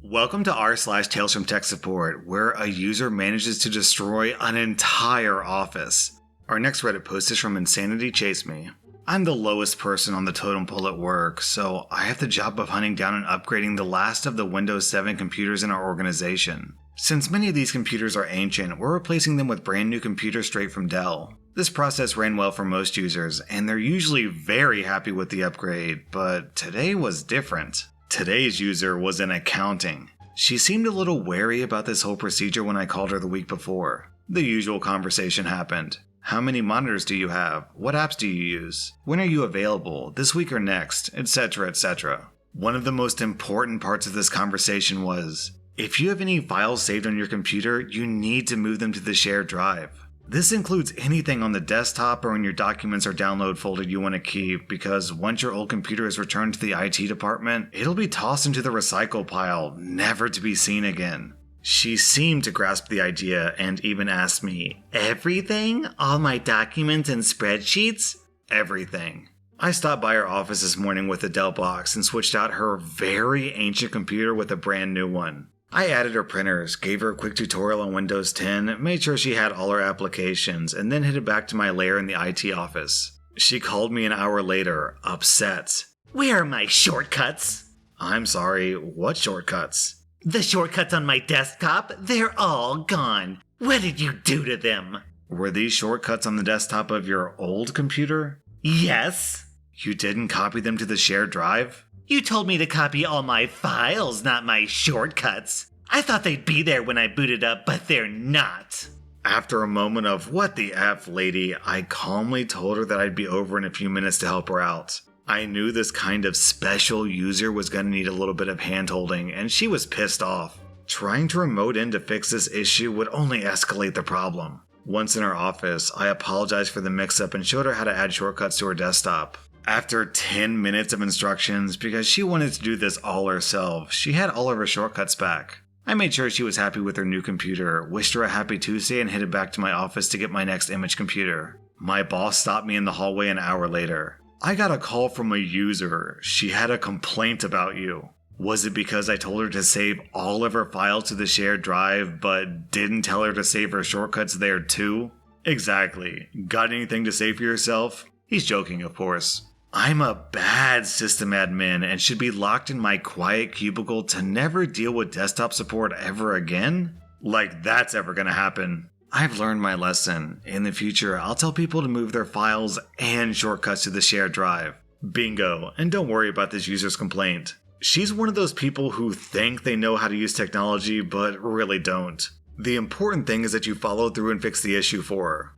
Welcome to r/Talesfromtechsupport, where a user manages to destroy an entire office. Our next Reddit post is from Insanity Chase Me. I'm the lowest person on the totem pole at work, so I have the job of hunting down and upgrading the last of the Windows 7 computers in our organization. Since many of these computers are ancient, we're replacing them with brand new computers straight from Dell. This process ran well for most users, and they're usually very happy with the upgrade, but today was different. Today's user was in accounting. She seemed a little wary about this whole procedure when I called her the week before. The usual conversation happened. How many monitors do you have? What apps do you use? When are you available? This week or next? Etc, etc. One of the most important parts of this conversation was, if you have any files saved on your computer, you need to move them to the shared drive. This includes anything on the desktop or in your documents or download folder you want to keep, because once your old computer is returned to the IT department, it'll be tossed into the recycle pile, never to be seen again. She seemed to grasp the idea and even asked me, "Everything? All my documents and spreadsheets?" Everything. I stopped by her office this morning with a Dell box and switched out her very ancient computer with a brand new one. I added her printers, gave her a quick tutorial on Windows 10, made sure she had all her applications, and then headed back to my lair in the IT office. She called me an hour later, upset. "Where are my shortcuts?" I'm sorry, what shortcuts? "The shortcuts on my desktop, they're all gone. What did you do to them?" Were these shortcuts on the desktop of your old computer? "Yes." You didn't copy them to the shared drive? "You told me to copy all my files, not my shortcuts. I thought they'd be there when I booted up, but they're not." After a moment of "what the F, lady," I calmly told her that I'd be over in a few minutes to help her out. I knew this kind of special user was going to need a little bit of hand-holding, and she was pissed off. Trying to remote in to fix this issue would only escalate the problem. Once in her office, I apologized for the mix-up and showed her how to add shortcuts to her desktop. After 10 minutes of instructions, because she wanted to do this all herself, she had all of her shortcuts back. I made sure she was happy with her new computer, wished her a happy Tuesday, and headed back to my office to get my next image computer. My boss stopped me in the hallway an hour later. "I got a call from a user. She had a complaint about you." Was it because I told her to save all of her files to the shared drive, but didn't tell her to save her shortcuts there too? Exactly. Got anything to say for yourself? He's joking, of course. I'm a bad system admin and should be locked in my quiet cubicle to never deal with desktop support ever again? Like that's ever gonna happen. I've learned my lesson. In the future, I'll tell people to move their files and shortcuts to the shared drive. Bingo, and don't worry about this user's complaint. She's one of those people who think they know how to use technology, but really don't. The important thing is that you follow through and fix the issue for her.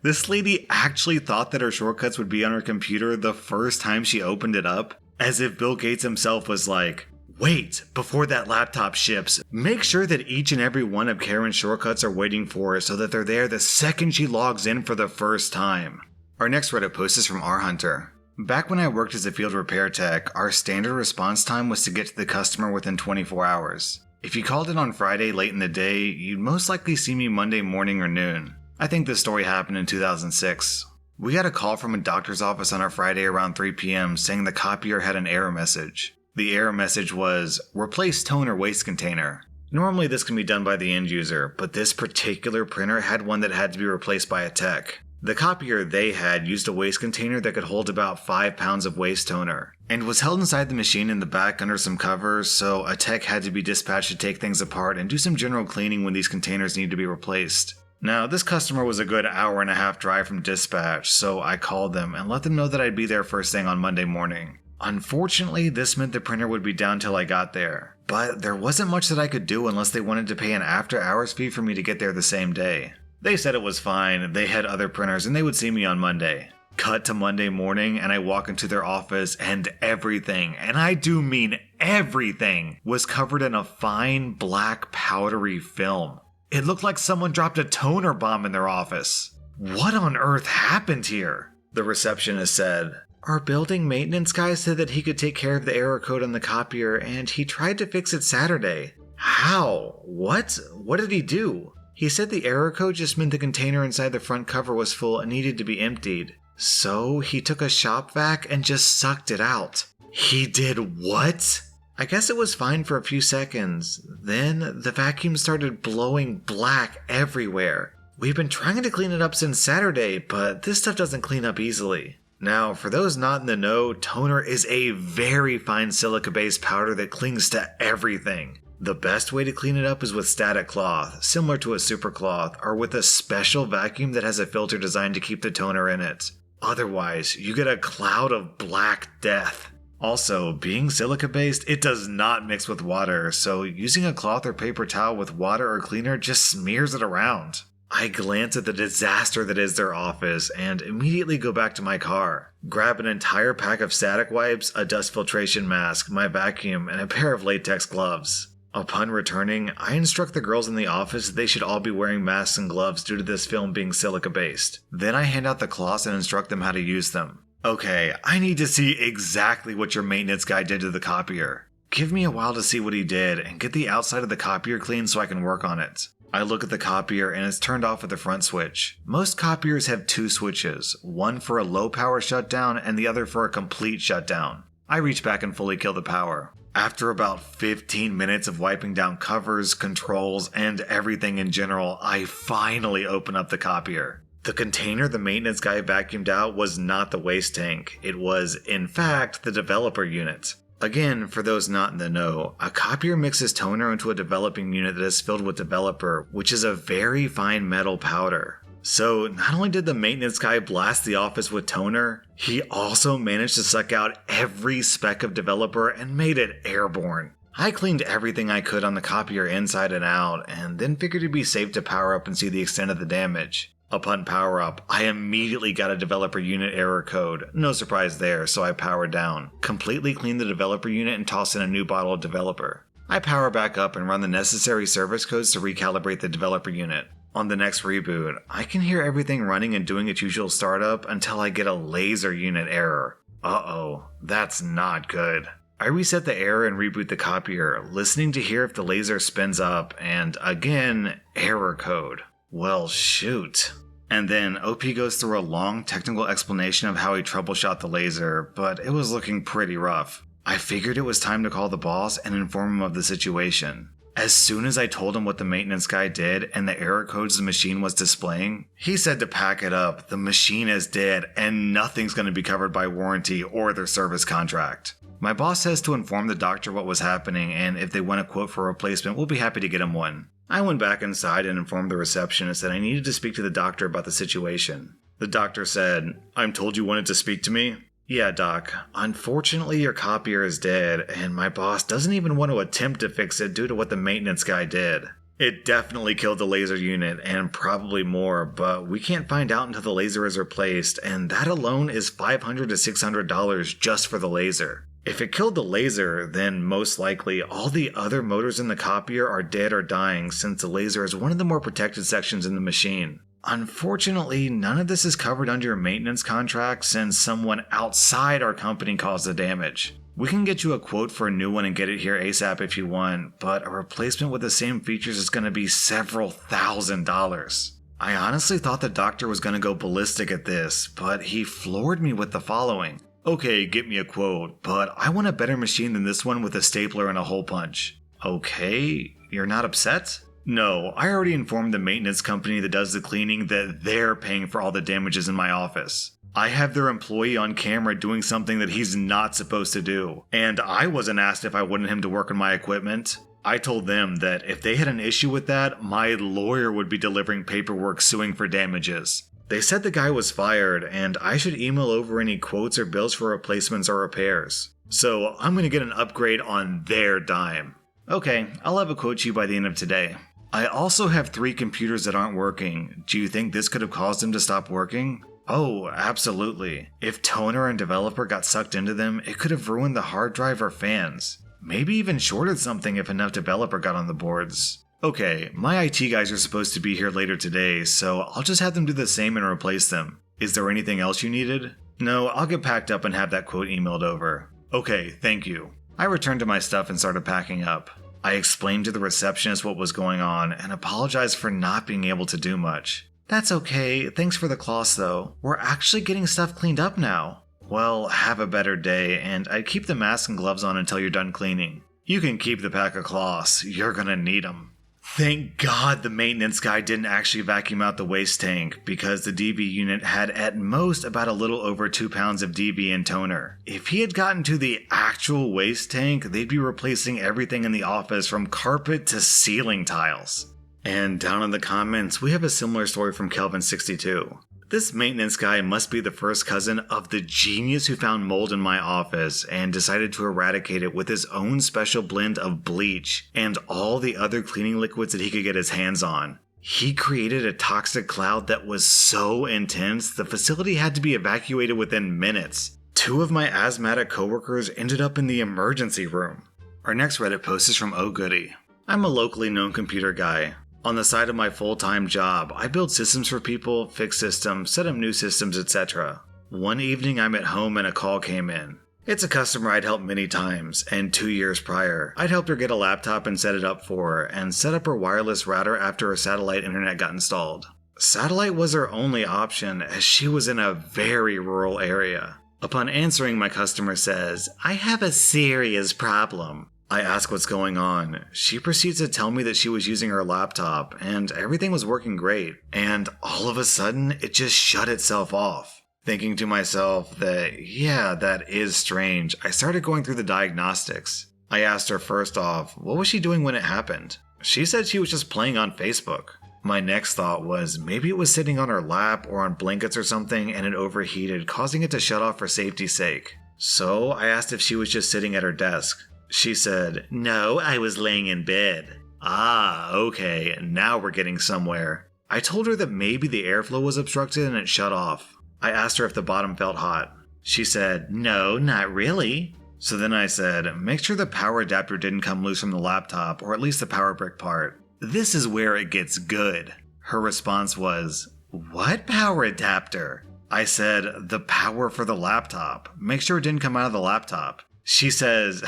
This lady actually thought that her shortcuts would be on her computer the first time she opened it up, as if Bill Gates himself was like, "Wait, before that laptop ships, make sure that each and every one of Karen's shortcuts are waiting for her so that they're there the second she logs in for the first time." Our next Reddit post is from R-Hunter. Back when I worked as a field repair tech, our standard response time was to get to the customer within 24 hours. If you called in on Friday late in the day, you'd most likely see me Monday morning or noon. I think this story happened in 2006. We got a call from a doctor's office on our Friday around 3 p.m. saying the copier had an error message. The error message was, "Replace toner waste container." Normally this can be done by the end user, but this particular printer had one that had to be replaced by a tech. The copier they had used a waste container that could hold about 5 pounds of waste toner, and was held inside the machine in the back under some covers, so a tech had to be dispatched to take things apart and do some general cleaning when these containers needed to be replaced. Now, this customer was a good hour and a half drive from dispatch, so I called them and let them know that I'd be there first thing on Monday morning. Unfortunately, this meant the printer would be down till I got there, but there wasn't much that I could do unless they wanted to pay an after-hours fee for me to get there the same day. They said it was fine, they had other printers and they would see me on Monday. Cut to Monday morning and I walk into their office and everything, and I do mean everything, was covered in a fine black powdery film. It looked like someone dropped a toner bomb in their office. What on earth happened here? The receptionist said, "Our building maintenance guy said that he could take care of the error code on the copier and he tried to fix it Saturday." "How? What? What did he do?" "He said the error code just meant the container inside the front cover was full and needed to be emptied. So he took a shop vac and just sucked it out." He did what? I guess it was fine for a few seconds. Then the vacuum started blowing black everywhere. We've been trying to clean it up since Saturday, but this stuff doesn't clean up easily. Now, for those not in the know, toner is a very fine silica-based powder that clings to everything. The best way to clean it up is with static cloth, similar to a super cloth, or with a special vacuum that has a filter designed to keep the toner in it. Otherwise, you get a cloud of black death. Also, being silica-based, it does not mix with water, so using a cloth or paper towel with water or cleaner just smears it around. I glance at the disaster that is their office and immediately go back to my car, grab an entire pack of static wipes, a dust filtration mask, my vacuum, and a pair of latex gloves. Upon returning, I instruct the girls in the office that they should all be wearing masks and gloves due to this film being silica-based. Then I hand out the cloths and instruct them how to use them. Okay, I need to see exactly what your maintenance guy did to the copier. Give me a while to see what he did and get the outside of the copier clean so I can work on it. I look at the copier and it's turned off with the front switch. Most copiers have two switches, one for a low power shutdown and the other for a complete shutdown. I reach back and fully kill the power. After about 15 minutes of wiping down covers, controls, and everything in general, I finally open up the copier. The container the maintenance guy vacuumed out was not the waste tank. It was, in fact, the developer unit. Again, for those not in the know, a copier mixes toner into a developing unit that is filled with developer, which is a very fine metal powder. So, not only did the maintenance guy blast the office with toner, he also managed to suck out every speck of developer and made it airborne. I cleaned everything I could on the copier inside and out, and then figured it'd be safe to power up and see the extent of the damage. Upon power up, I immediately got a developer unit error code. No surprise there, so I powered down, completely cleaned the developer unit and tossed in a new bottle of developer. I power back up and run the necessary service codes to recalibrate the developer unit. On the next reboot, I can hear everything running and doing its usual startup until I get a laser unit error. Uh-oh, that's not good. I reset the error and reboot the copier, listening to hear if the laser spins up, and again, error code. Well, shoot. And then OP goes through a long technical explanation of how he troubleshot the laser, but it was looking pretty rough. I figured it was time to call the boss and inform him of the situation. As soon as I told him what the maintenance guy did and the error codes the machine was displaying, he said to pack it up, the machine is dead and nothing's going to be covered by warranty or their service contract. My boss says to inform the doctor what was happening, and if they want a quote for a replacement, we'll be happy to get him one. I went back inside and informed the receptionist that I needed to speak to the doctor about the situation. The doctor said, "I'm told you wanted to speak to me?" "Yeah, doc. Unfortunately, your copier is dead, and my boss doesn't even want to attempt to fix it due to what the maintenance guy did. It definitely killed the laser unit, and probably more, but we can't find out until the laser is replaced, and that alone is $500 to $600 just for the laser. If it killed the laser, then most likely all the other motors in the copier are dead or dying since the laser is one of the more protected sections in the machine. Unfortunately, none of this is covered under your maintenance contract since someone outside our company caused the damage. We can get you a quote for a new one and get it here ASAP if you want, but a replacement with the same features is going to be several $1,000s. I honestly thought the doctor was going to go ballistic at this, but he floored me with the following. "Okay, get me a quote, but I want a better machine than this one with a stapler and a hole punch." "Okay, you're not upset?" "No, I already informed the maintenance company that does the cleaning that they're paying for all the damages in my office. I have their employee on camera doing something that he's not supposed to do, and I wasn't asked if I wanted him to work on my equipment. I told them that if they had an issue with that, my lawyer would be delivering paperwork suing for damages. They said the guy was fired, and I should email over any quotes or bills for replacements or repairs. So I'm going to get an upgrade on their dime." "Okay, I'll have a quote to you by the end of today." "I also have 3 computers that aren't working. Do you think this could have caused them to stop working?" "Oh, absolutely. If toner and developer got sucked into them, it could have ruined the hard drive or fans. Maybe even shorted something if enough developer got on the boards." "Okay, my IT guys are supposed to be here later today, so I'll just have them do the same and replace them. Is there anything else you needed?" "No, I'll get packed up and have that quote emailed over." "Okay, thank you." I returned to my stuff and started packing up. I explained to the receptionist what was going on and apologized for not being able to do much. "That's okay, thanks for the cloths though. We're actually getting stuff cleaned up now." well, have a better day, and I'd keep the mask and gloves on until you're done cleaning. You can keep the pack of cloths, you're gonna need them. Thank God the maintenance guy didn't actually vacuum out the waste tank, because the DV unit had at most about a little over 2 pounds of DV in toner. If he had gotten to the actual waste tank, they'd be replacing everything in the office from carpet to ceiling tiles. And down in the comments, we have a similar story from Kelvin62. This maintenance guy must be the first cousin of the genius who found mold in my office and decided to eradicate it with his own special blend of bleach and all the other cleaning liquids that he could get his hands on. He created a toxic cloud that was so intense the facility had to be evacuated within minutes. 2 of my asthmatic coworkers ended up in the emergency room. Our next Reddit post is from Oh Goody. I'm a locally known computer guy. On the side of my full-time job, I build systems for people, fix systems, set up new systems, etc. One evening I'm at home and a call came in. It's a customer I'd helped many times, and 2 years prior, I'd helped her get a laptop and set it up for her, and set up her wireless router after her satellite internet got installed. Satellite was her only option, as she was in a very rural area. Upon answering, my customer says, "I have a serious problem." I ask what's going on. She proceeds to tell me that she was using her laptop and everything was working great, and all of a sudden it just shut itself off. Thinking to myself that, yeah, that is strange, I started going through the diagnostics. I asked her first off, what was she doing when it happened? She said she was just playing on Facebook. My next thought was maybe it was sitting on her lap or on blankets or something and it overheated, causing it to shut off for safety's sake. So I asked if she was just sitting at her desk. She said, "No, I was laying in bed." Ah, okay, now we're getting somewhere. I told her that maybe the airflow was obstructed and it shut off. I asked her if the bottom felt hot. She said, "No, not really." So then I said, make sure the power adapter didn't come loose from the laptop, or at least the power brick part. This is where it gets good. Her response was, "What power adapter?" I said, "The power for the laptop. Make sure it didn't come out of the laptop." She says,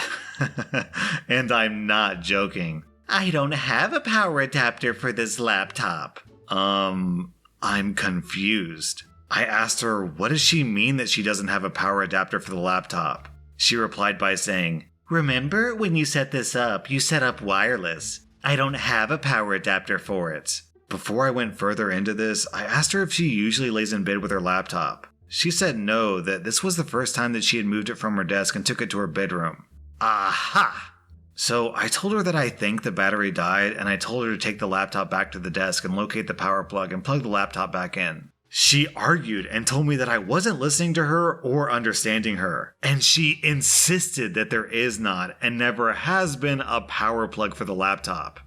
and I'm not joking, "I don't have a power adapter for this laptop." I'm confused. I asked her, what does she mean that she doesn't have a power adapter for the laptop? She replied by saying, "Remember when you set this up, you set up wireless. I don't have a power adapter for it." Before I went further into this, I asked her if she usually lays in bed with her laptop. She said no, that this was the first time that she had moved it from her desk and took it to her bedroom. Aha! So I told her that I think the battery died, and I told her to take the laptop back to the desk and locate the power plug and plug the laptop back in. She argued and told me that I wasn't listening to her or understanding her, and she insisted that there is not and never has been a power plug for the laptop.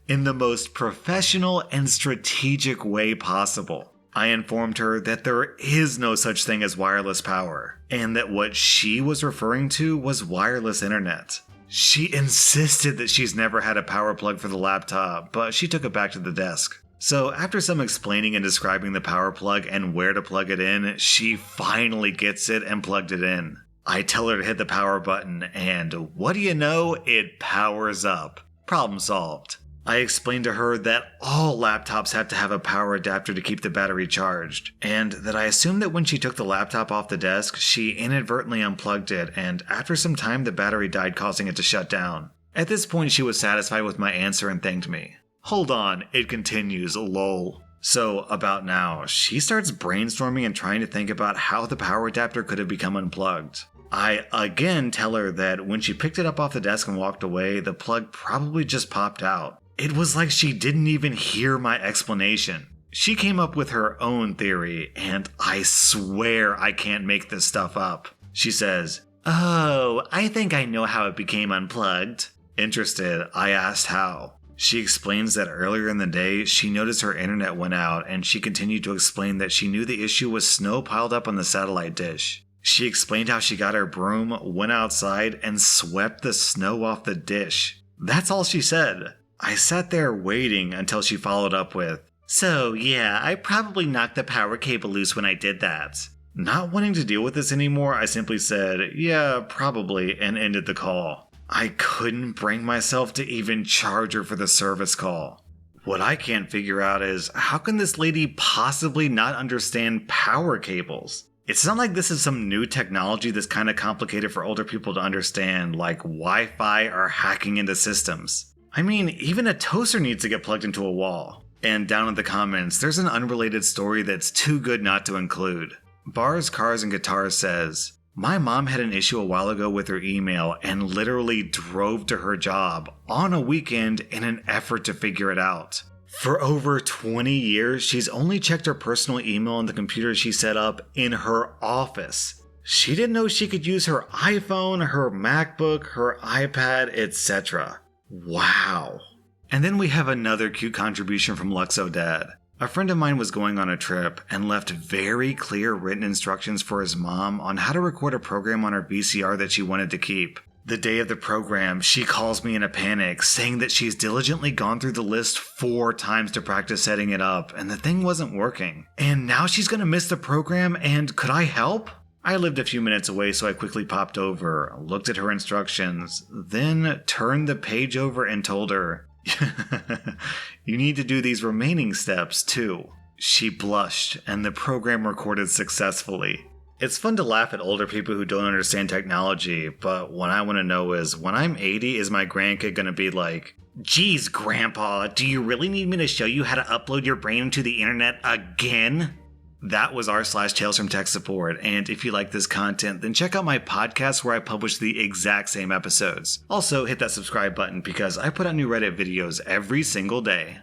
In the most professional and strategic way possible. I informed her that there is no such thing as wireless power, and that what she was referring to was wireless internet. She insisted that she's never had a power plug for the laptop, but she took it back to the desk. So after some explaining and describing the power plug and where to plug it in, she finally gets it and plugged it in. I tell her to hit the power button, and what do you know, it powers up. Problem solved. I explained to her that all laptops have to have a power adapter to keep the battery charged, and that I assumed that when she took the laptop off the desk, she inadvertently unplugged it, and after some time the battery died, causing it to shut down. At this point she was satisfied with my answer and thanked me. Hold on, it continues, lol. So, about now, she starts brainstorming and trying to think about how the power adapter could have become unplugged. I again tell her that when she picked it up off the desk and walked away, the plug probably just popped out. It was like she didn't even hear my explanation. She came up with her own theory, and I swear I can't make this stuff up. She says, "Oh, I think I know how it became unplugged." Interested, I asked how. She explains that earlier in the day, she noticed her internet went out, and she continued to explain that she knew the issue was snow piled up on the satellite dish. She explained how she got her broom, went outside, and swept the snow off the dish. That's all she said. I sat there waiting until she followed up with, "So yeah, I probably knocked the power cable loose when I did that." Not wanting to deal with this anymore, I simply said, "Yeah, probably," and ended the call. I couldn't bring myself to even charge her for the service call. What I can't figure out is, how can this lady possibly not understand power cables? It's not like this is some new technology that's kind of complicated for older people to understand, like Wi-Fi or hacking into systems. I mean, even a toaster needs to get plugged into a wall. And down in the comments, there's an unrelated story that's too good not to include. Bars, Cars, and Guitars says, my mom had an issue a while ago with her email and literally drove to her job on a weekend in an effort to figure it out. For over 20 years, she's only checked her personal email on the computer she set up in her office. She didn't know she could use her iPhone, her MacBook, her iPad, etc. Wow. And then we have another cute contribution from Luxo Dad. A friend of mine was going on a trip and left very clear written instructions for his mom on how to record a program on her VCR that she wanted to keep. The day of the program, she calls me in a panic, saying that she's diligently gone through the list 4 times to practice setting it up, and the thing wasn't working. And now she's gonna miss the program, and could I help? I lived a few minutes away, so I quickly popped over, looked at her instructions, then turned the page over and told her, you need to do these remaining steps too. She blushed, and the program recorded successfully. It's fun to laugh at older people who don't understand technology, but what I want to know is, when I'm 80, is my grandkid going to be like, geez, Grandpa, do you really need me to show you how to upload your brain into the internet again? That was r/Talesfromtechsupport, and if you like this content, then check out my podcast where I publish the exact same episodes. Also, hit that subscribe button because I put out new Reddit videos every single day.